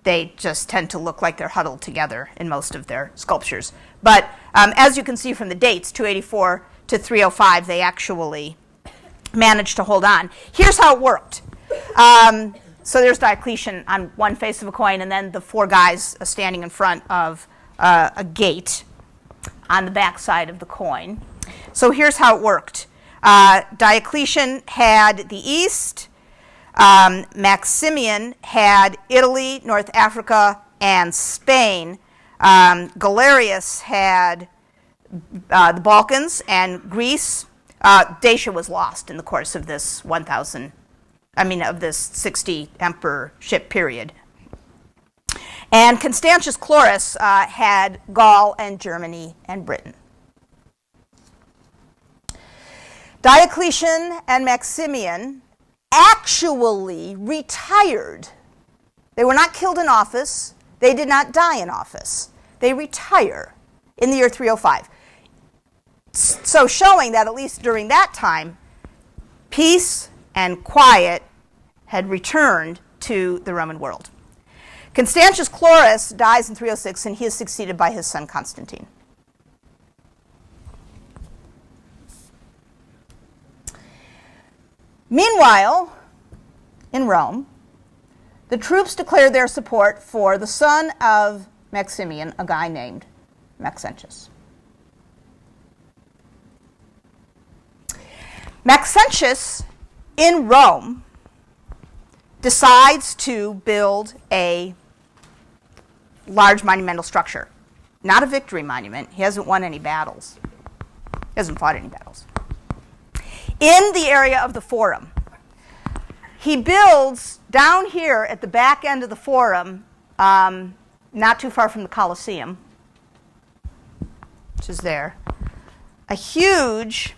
they just tend to look like they're huddled together in most of their sculptures. But as you can see from the dates, 284 to 305, they actually managed to hold on. Here's how it worked. So there's Diocletian on one face of a coin, and then the 4 guys standing in front of a gate on the back side of the coin. So here's how it worked. Diocletian had the East. Maximian had Italy, North Africa, and Spain. Galerius had the Balkans and Greece. Dacia was lost in the course of this of this 60 emperorship period. And Constantius Chlorus had Gaul and Germany and Britain. Diocletian and Maximian actually retired. They were not killed in office. They did not die in office. They retire in the year 305. So showing that at least during that time, peace and quiet had returned to the Roman world. Constantius Chlorus dies in 306, and he is succeeded by his son Constantine. Meanwhile, in Rome, the troops declared their support for the son of Maximian, a guy named Maxentius. Maxentius, in Rome, decides to build a large monumental structure. Not a victory monument. He hasn't won any battles. He hasn't fought any battles. In the area of the Forum, he builds down here at the back end of the Forum, not too far from the Colosseum, which is there, a huge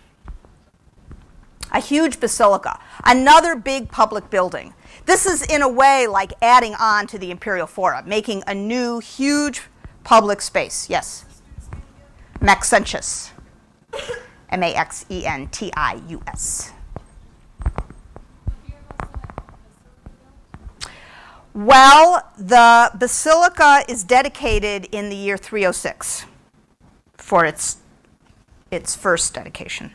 basilica, another big public building. This is in a way like adding on to the Imperial Forum, making a new huge public space. Yes? Maxentius. Maxentius. Well, the basilica is dedicated in the year 306 for its first dedication.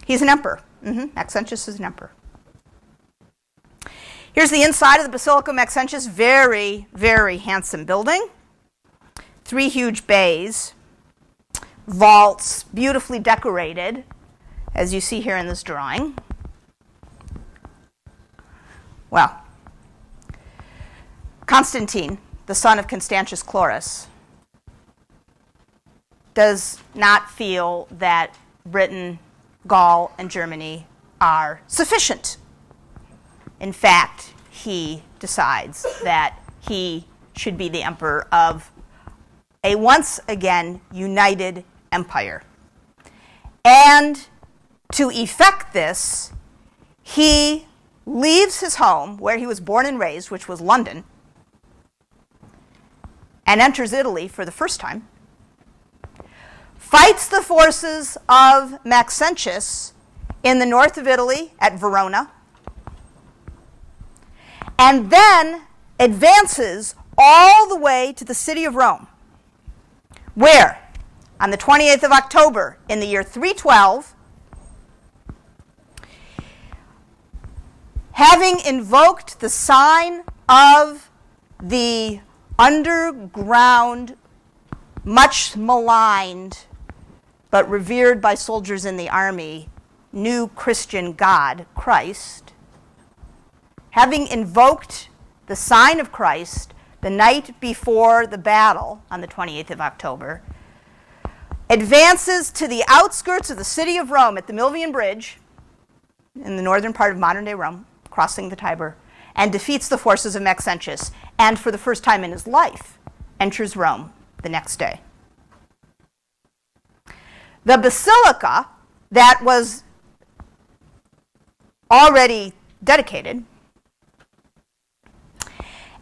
He's an emperor. Maxentius is an emperor. Here's the inside of the Basilica of Maxentius. Very, very handsome building. 3 huge bays, vaults, beautifully decorated, as you see here in this drawing. Well, Constantine, the son of Constantius Chlorus, does not feel that Britain, Gaul, and Germany are sufficient. In fact, he decides that he should be the emperor of a once again united empire. And to effect this, he leaves his home, where he was born and raised, which was London, and enters Italy for the first time, fights the forces of Maxentius in the north of Italy at Verona, and then advances all the way to the city of Rome, where, on the 28th of October in the year 312, having invoked the sign of the underground, much maligned, but revered by soldiers in the army, new Christian God, Christ, having invoked the sign of Christ the night before the battle on the 28th of October, advances to the outskirts of the city of Rome at the Milvian Bridge in the northern part of modern-day Rome, crossing the Tiber, and defeats the forces of Maxentius, and for the first time in his life, enters Rome the next day. The basilica that was already dedicated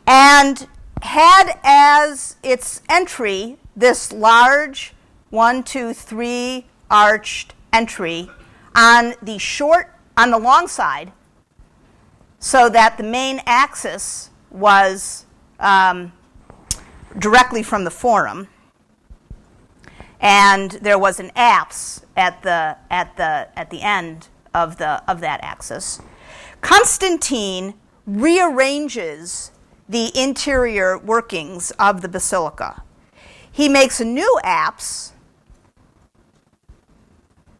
and had as its entry this large 1, 2, 3 arched entry on the long side, so that the main axis was directly from the Forum, and there was an apse at the end of that axis. Constantine rearranges the interior workings of the basilica. He makes a new apse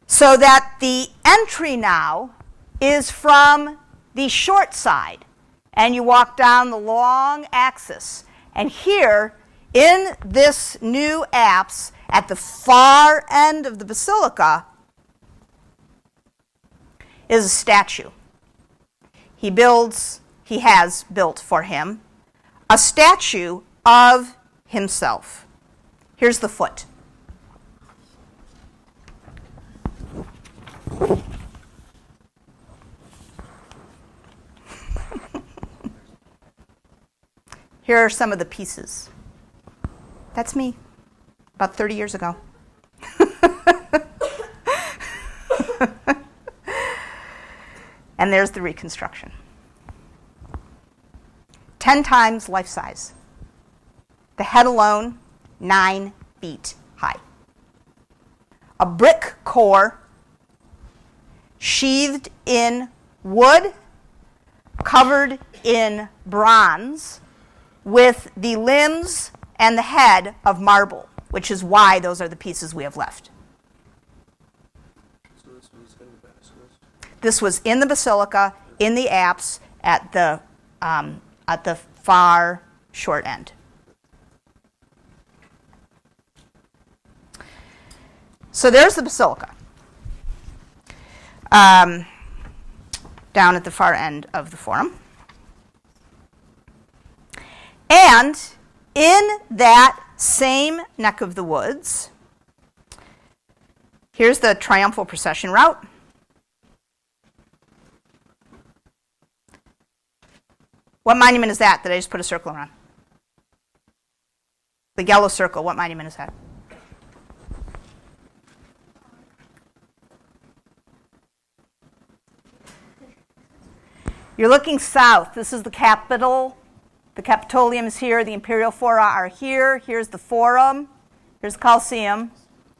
so that the entry now is from the short side, and you walk down the long axis. And here, in this new apse, at the far end of the basilica, is a statue. He has built for him a statue of himself. Here's the foot. Here are some of the pieces. That's me, about 30 years ago. And there's the reconstruction. 10 times life size. The head alone, 9 feet high. A brick core sheathed in wood, covered in bronze, with the limbs and the head of marble, which is why those are the pieces we have left. So this was in the basilisk? This was in the basilica, in the apse, at the far short end. So there's the basilica, down at the far end of the forum. And in that same neck of the woods, here's the triumphal procession route. What monument is that I just put a circle around? The yellow circle, what monument is that? You're looking south. This is the Capitol. The Capitolium is here. The Imperial Fora are here. Here's the Forum. Here's the Colosseum.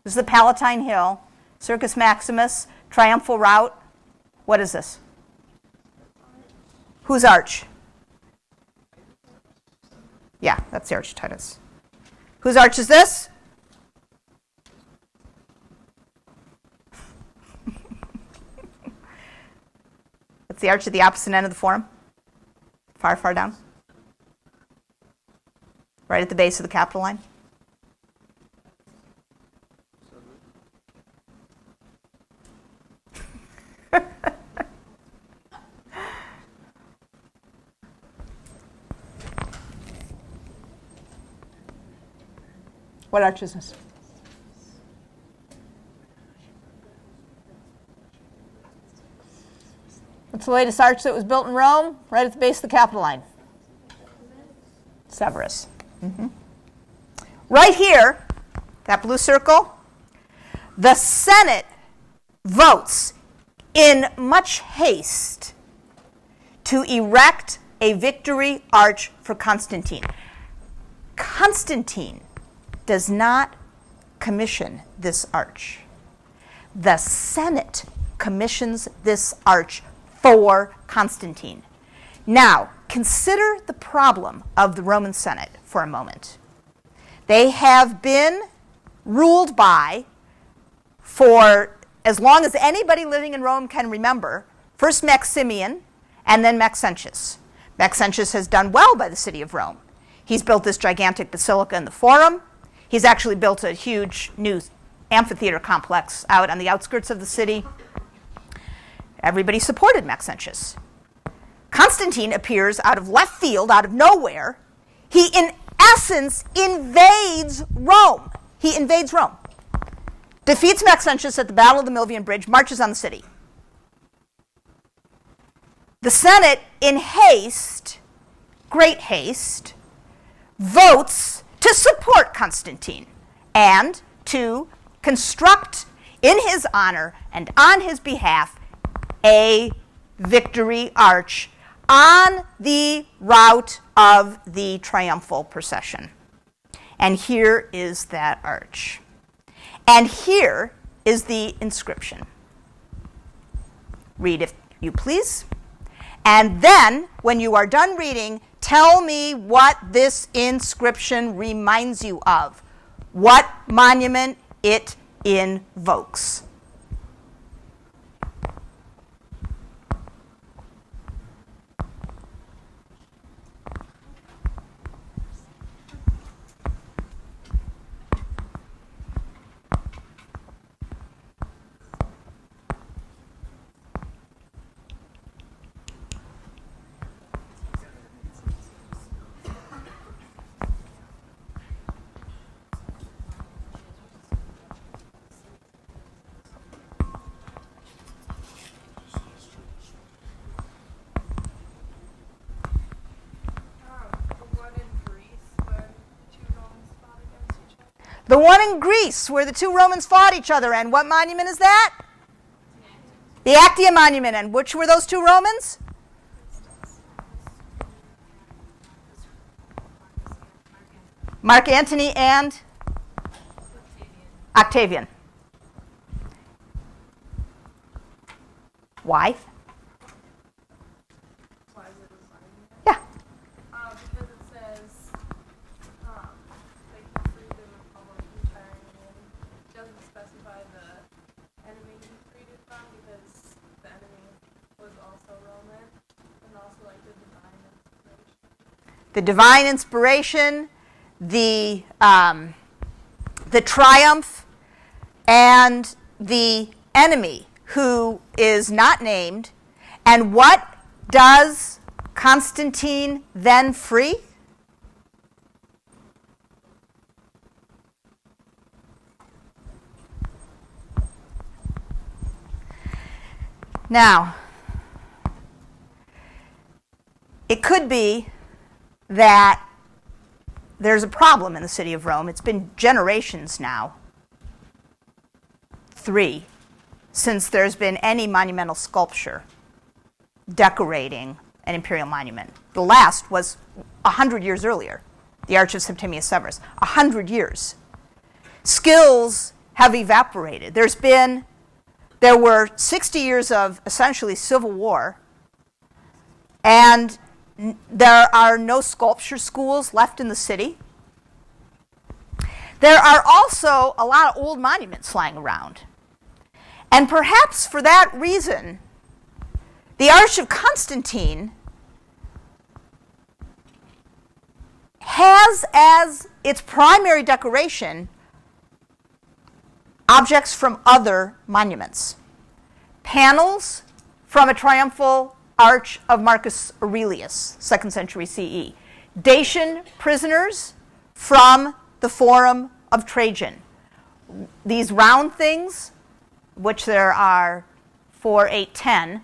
This is the Palatine Hill. Circus Maximus. Triumphal Route. What is this? Whose arch? Yeah, that's the Arch of Titus. Whose arch is this? That's the arch at the opposite end of the forum. Far, far down. Right at the base of the Capitol line. What arch is this? What's the latest arch that was built in Rome? Right at the base of the Capitol line. Severus. Mm-hmm. Right here, that blue circle, the Senate votes in much haste to erect a victory arch for Constantine. Constantine does not commission this arch. The Senate commissions this arch for Constantine. Now, consider the problem of the Roman Senate for a moment. They have been ruled by, for as long as anybody living in Rome can remember, first Maximian and then Maxentius. Maxentius has done well by the city of Rome. He's built this gigantic basilica in the Forum. He's actually built a huge new amphitheater complex out on the outskirts of the city. Everybody supported Maxentius. Constantine appears out of left field, out of nowhere. He, in essence, invades Rome. He invades Rome. Defeats Maxentius at the Battle of the Milvian Bridge, marches on the city. The Senate, in haste, great haste, votes to support Constantine and to construct in his honor and on his behalf a victory arch on the route of the triumphal procession. And here is that arch. And here is the inscription. Read, if you please. And then, when you are done reading, tell me what this inscription reminds you of, what monument it invokes. The one in Greece where the two Romans fought each other. And what monument is that? The Actium monument. And which were those two Romans? Mark Antony and Octavian. Why? Why is it assigned? Yeah. Because it says they can free the republic from tyranny, and it doesn't specify the enemy he freed it from because the enemy was also Roman, and also like the divine inspiration. The divine inspiration, the triumph, and the enemy who is not named. And what does Constantine then free? Now, it could be that there's a problem in the city of Rome. It's been generations now, 3, since there's been any monumental sculpture decorating an imperial monument. The last was 100 years earlier, the Arch of Septimius Severus. 100 years. Skills have evaporated. There were 60 years of essentially civil war, and there are no sculpture schools left in the city. There are also a lot of old monuments lying around. And perhaps for that reason, the Arch of Constantine has as its primary decoration objects from other monuments. Panels from a triumphal arch of Marcus Aurelius, 2nd century CE. Dacian prisoners from the Forum of Trajan. These round things, which there are 4, 8, 10,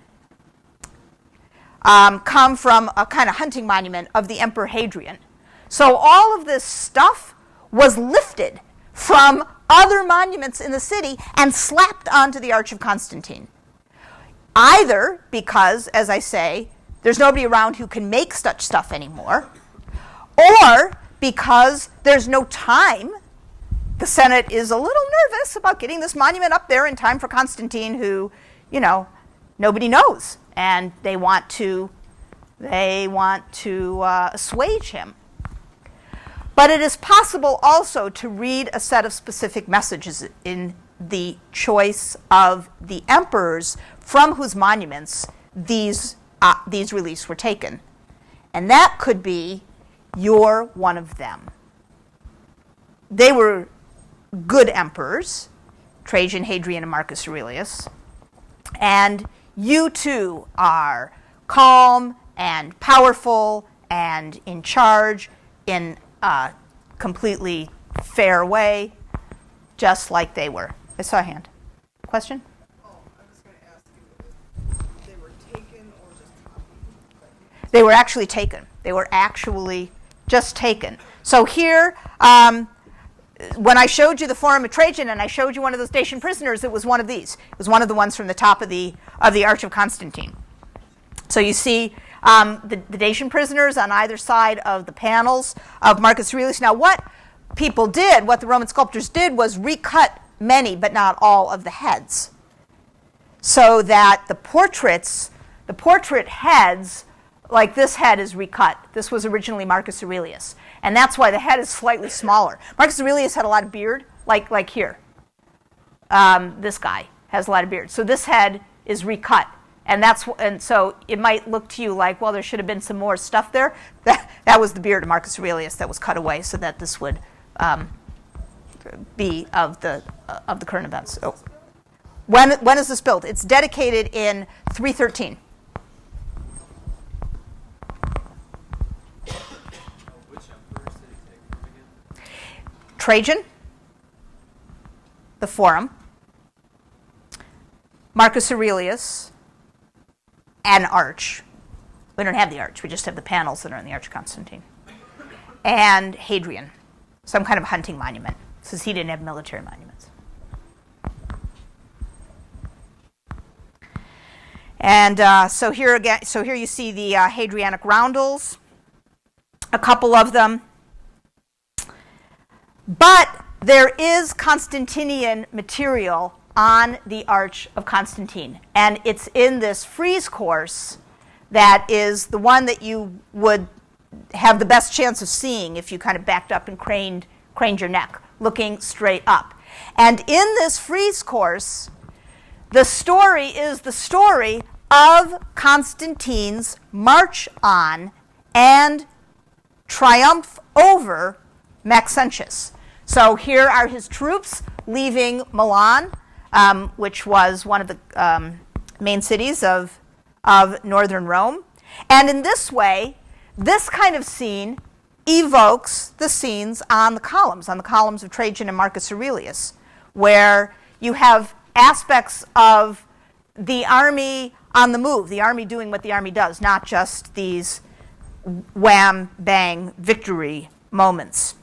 come from a kind of hunting monument of the Emperor Hadrian. So all of this stuff was lifted from other monuments in the city and slapped onto the Arch of Constantine. Either because, as I say, there's nobody around who can make such stuff anymore, or because there's no time. The Senate is a little nervous about getting this monument up there in time for Constantine, who, nobody knows, and they want to assuage him. But it is possible also to read a set of specific messages in the choice of the emperors from whose monuments these reliefs were taken. And that could be you're one of them. They were good emperors, Trajan, Hadrian, and Marcus Aurelius. And you too are calm and powerful and in charge in a completely fair way, just like they were. I saw a hand. Question? Oh, I was going to ask you if they were taken or just copied. They were actually taken. They were actually just taken. So here, when I showed you the Forum of Trajan and I showed you one of those Dacian prisoners, it was one of these. It was one of the ones from the top of the Arch of Constantine. So you see the Dacian prisoners on either side of the panels of Marcus Aurelius. Now what the Roman sculptors did was recut many, but not all, of the heads, so that the portrait heads, like this head, is recut. This was originally Marcus Aurelius, and that's why the head is slightly smaller. Marcus Aurelius had a lot of beard, like here. This guy has a lot of beard, so this head is recut, and so it might look to you like, well, there should have been some more stuff there. That was the beard of Marcus Aurelius that was cut away so that this would be of the current events. Oh. When is this built? It's dedicated in 313. Which emperors did he take from again? Trajan, the Forum, Marcus Aurelius, and Arch. We don't have the Arch. We just have the panels that are in the Arch of Constantine. And Hadrian, some kind of hunting monument. since he didn't have military monuments. And so here you see the Hadrianic roundels, a couple of them. But there is Constantinian material on the Arch of Constantine, and it's in this frieze course that is the one that you would have the best chance of seeing if you kind of backed up and craned your neck, looking straight up. And in this frieze course, the story is the story of Constantine's march on and triumph over Maxentius. So here are his troops leaving Milan, which was one of the main cities of northern Rome. And in this way, this kind of scene evokes the scenes on the columns of Trajan and Marcus Aurelius, where you have aspects of the army on the move, the army doing what the army does, not just these wham, bang, victory moments.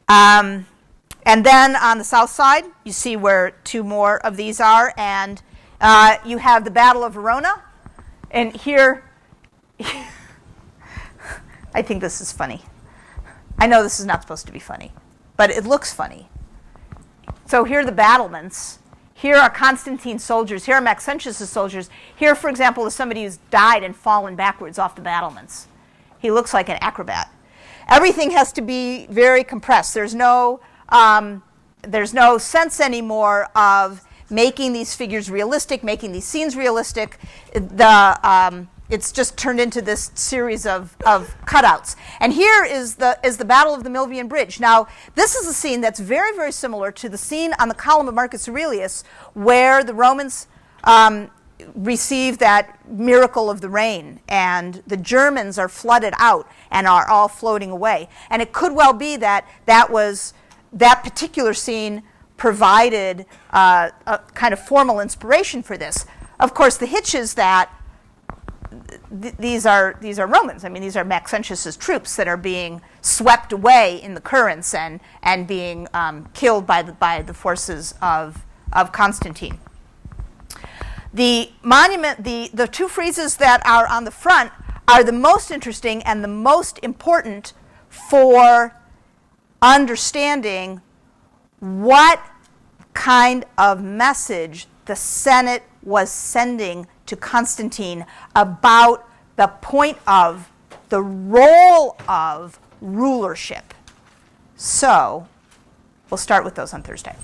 And then on the south side, you see where two more of these are, and you have the Battle of Verona. And here, I think this is funny. I know this is not supposed to be funny, but it looks funny. So here are the battlements. Here are Constantine's soldiers. Here are Maxentius' soldiers. Here, for example, is somebody who's died and fallen backwards off the battlements. He looks like an acrobat. Everything has to be very compressed. There's no sense anymore of making these figures realistic, making these scenes realistic. It's just turned into this series of cutouts. And here is the Battle of the Milvian Bridge. Now, this is a scene that's very, very similar to the scene on the column of Marcus Aurelius, where the Romans receive that miracle of the rain, and the Germans are flooded out and are all floating away. And it could well be that that particular scene provided a kind of formal inspiration for this. Of course, the hitch is that these are Romans. I mean, these are Maxentius' troops that are being swept away in the currents and being killed by the forces of Constantine. The monument, the two friezes that are on the front are the most interesting and the most important for understanding what kind of message the Senate was sending to Constantine about the point of the role of rulership. So we'll start with those on Thursday.